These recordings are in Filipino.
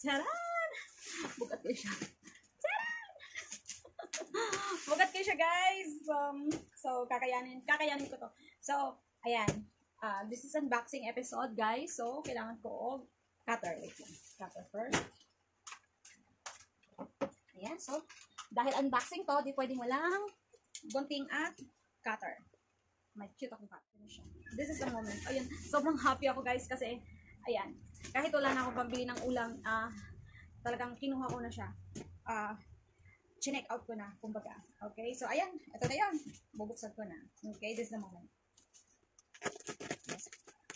Charan! Bugat kayo siya. Charan! Bugat kayo siya, guys. So, kakayanin ko to. So, ayan. This is unboxing episode, guys. So, kailangan ko cutter. Wait lang. Cutter first. Ayan. So, dahil unboxing to, di pwedeng walang gunting at cutter. May cute akong cutter. This is the moment. Ayan. Sobrang happy ako, guys, kasi, ayan. Kahit wala na akong pambili ng ulam, talagang kinuha ko na siya. Chinek out ko na, kumbaga. Okay, so ayan, ito na yun. Bubuksan ko na. Okay, this is the moment. Yes.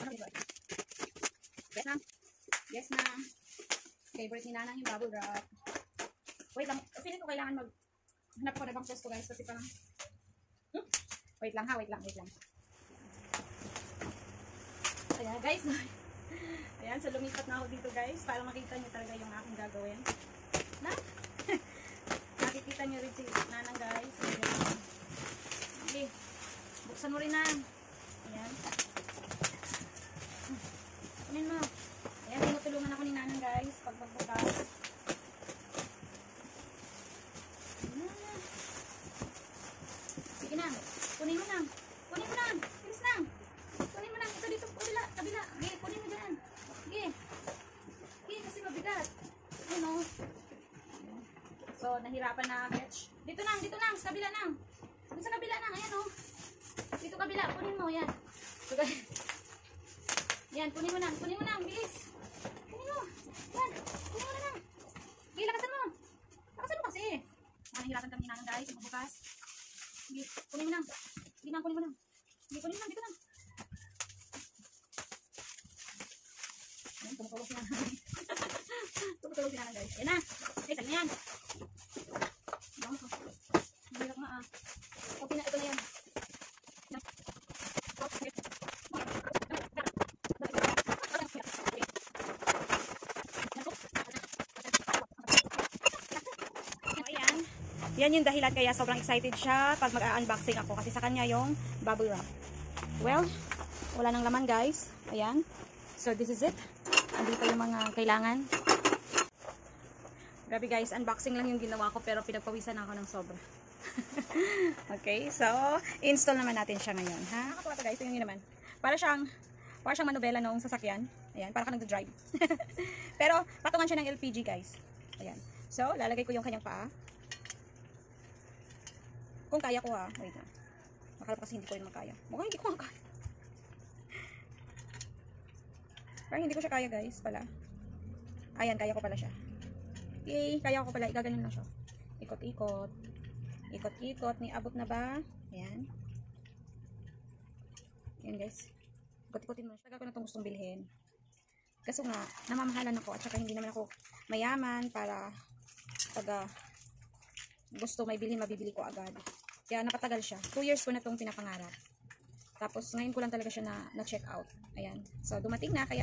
Ano ba? Yes na. Yes na. Favorite ni Nanang yung bubble wrap. Wait lang, feeling ko kailangan hanap ko na bang pwesto, guys, kasi parang wait lang ha, wait lang. Ayan, guys. Ayan, so lumipat na ako dito, guys, para makita nyo talaga yung aking gagawin. Makikita nyo rin si Nanang, guys. Ayan. Okay, buksan mo rin na. Ayan. Kunin mo. Ayan, tinutulungan ako ni Nanang, guys, pag magbukas. Sige na, kunin mo na. Kunin mo na, bilis na. Kunin mo na, ito dito, kabila. Okay, kunin mo dyan. Okay. Okay, kasi mabigat. Ano? So, nahirapan na, Ketch. Dito na, sa kabila na. Dito sa kabila na, ayan o. Dito kabila, kunin mo, yan. So, yan, kunin mo na, bilis. Kunin mo. Yan, kunin mo na lang. Okay, lakasan mo. Lakasan mo kasi. Nahihirapan kami na, guys, magbukas. Okay, kunin mo na. Kunin mo na. Okay, kunin mo na, dito na. Ayan, tumutulog si Nanang. Tumutulog si Nanang, guys. Ayan na. Okay, saan na yan? Mahirap nga Okay na, ito na yan. Ayan. Yan yung dahilan kaya sobrang excited siya pag mag-unboxing ako kasi sa kanya yung bubble wrap. Well, wala nang laman, guys. Ayan. So, this is it. Andito yung mga kailangan. Grabe, guys, unboxing lang yung ginawa ko pero pinagpawisan ako ng sobra. Okay, so install naman natin siya ngayon, ha? Nakakatawa to, guys, tingnan niyo naman. Para siyang manobela noong sasakyan. Ayan, para ka nagdo-drive. Pero patungan siya ng LPG, guys. Ayan. So, lalagay ko yung kanyang paa. Kung kaya ko, ha. Wait na. Nakalap kasi hindi ko yun makaya. Mukhang hindi ko makaya. Parang hindi ko siya kaya, guys, pala. Ayan, kaya ko pala siya. Okay, kaya ko pala. Igaganon lang siya. Ikot-ikot. Ikot-ikot. Ni abot na ba? Ayan. Ayan, guys. Ikot-ikotin mo. Tagal ko na itong gustong bilhin. Kaso nga, namamahalan ako. At saka hindi naman ako mayaman para pag gusto may bilhin, mabibili ko agad. Kaya napatagal siya. 2 years ko na itong pinapangarap. Tapos, ngayon ko lang talaga siya na-check out. Ayan. So, dumating na. Kaya,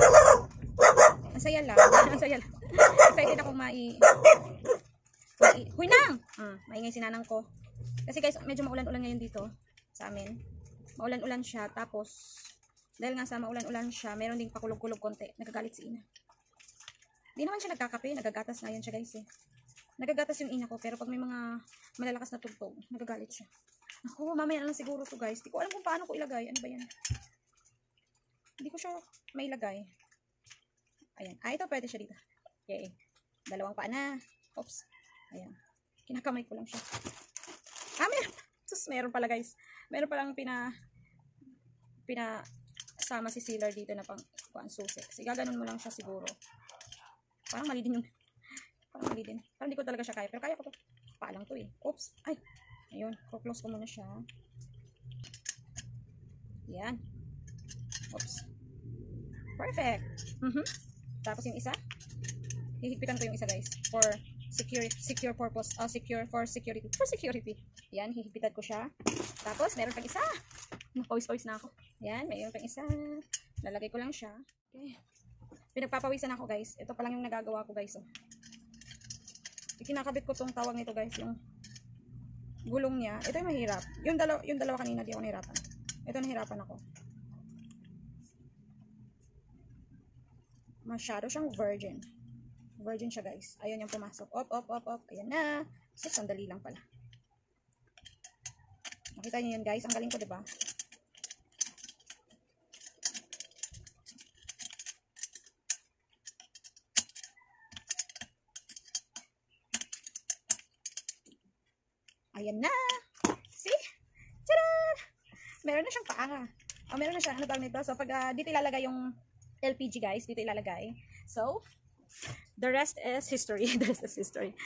masaya lang. Masaya lang. Excited akong Huy nang! Maingay si Nanang ko. Kasi, guys, medyo maulan-ulan ngayon dito sa amin. Maulan-ulan siya. Tapos, dahil nga sa maulan-ulan siya, meron ding pakulog-kulog konti. Nagagalit si Ina. Hindi naman siya nagkakape. Nagagatas na yan siya, guys, eh. Nagagatas yung Ina ko. Pero pag may mga malalakas na tugtog, nagagalit siya. Ako, mamaya na lang siguro to, guys. Hindi ko alam kung paano ko ilagay. Ano ba yan? Hindi ko siya mailagay. Ayan. Ito pwede siya dito. Okay. Dalawang paa na. Oops. Ayan. Kinakamay ko lang siya. Meron. Sus, meron pala, guys. Meron palang sama si sealer dito na pang susi. Kasi gaganon mo lang siya siguro. Parang mali din yung parang hindi ko talaga siya kaya. Pero kaya ko to. Paa lang to, eh. Oops. Ay. Ayun, close ko muna siya. Yan. Oops. Perfect. Tapos yung isa, hihigpitan ko yung isa, guys, for secure purpose, for security. Yan, hihigpitan ko siya. Tapos meron pang isa. Pawis-pawis na ako. Yan, mayroon pang isa. Lalagay ko lang siya. Okay. Pinagpapawisan ako, guys. Ito pa lang yung nagagawa ko, guys. Ikinakabit ko tong tawag nito, guys, yung gulong niya. Ito yung mahirap. Yung dalawa kanina, di ako nahirapan. Ito nahirapan ako. Masyado siyang virgin. Virgin siya, guys. Ayun yung pumasok. Op, op, op, op. Ayan na. So, sandali lang pala. Nakita niyo yun, guys. Ang galing ko, diba? Ayan na. See? Tadaan! Meron na siyang paanga. Oh, meron na siya. Ano tawag nito? So, pag dito ilalagay yung LPG, guys. Dito ilalagay. So, the rest is history. The rest is history.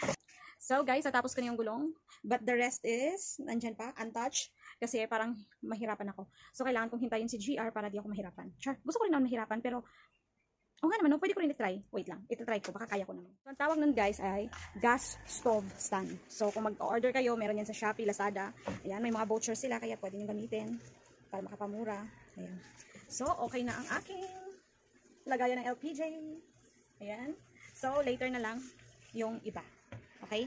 So, guys, natapos ko na yung gulong. But the rest is, nandyan pa, untouched. Kasi parang mahirapan ako. So, kailangan kong hintayin si GR para di ako mahirapan. Sure, gusto ko rin naman mahirapan, pero o nga naman, no? Pwede ko rin i-try. Wait lang, ito-try ko, baka kaya ko naman. So, ang tawag nun, guys, ay gas stove stand. So, kung mag-order kayo, meron yan sa Shopee, Lazada. Ayan, may mga vouchers sila, kaya pwede nyo gamitin para makapamura. Ayan. So, okay na ang aking lagayan ng LPG. Ayan. So, later na lang yung iba. Okay?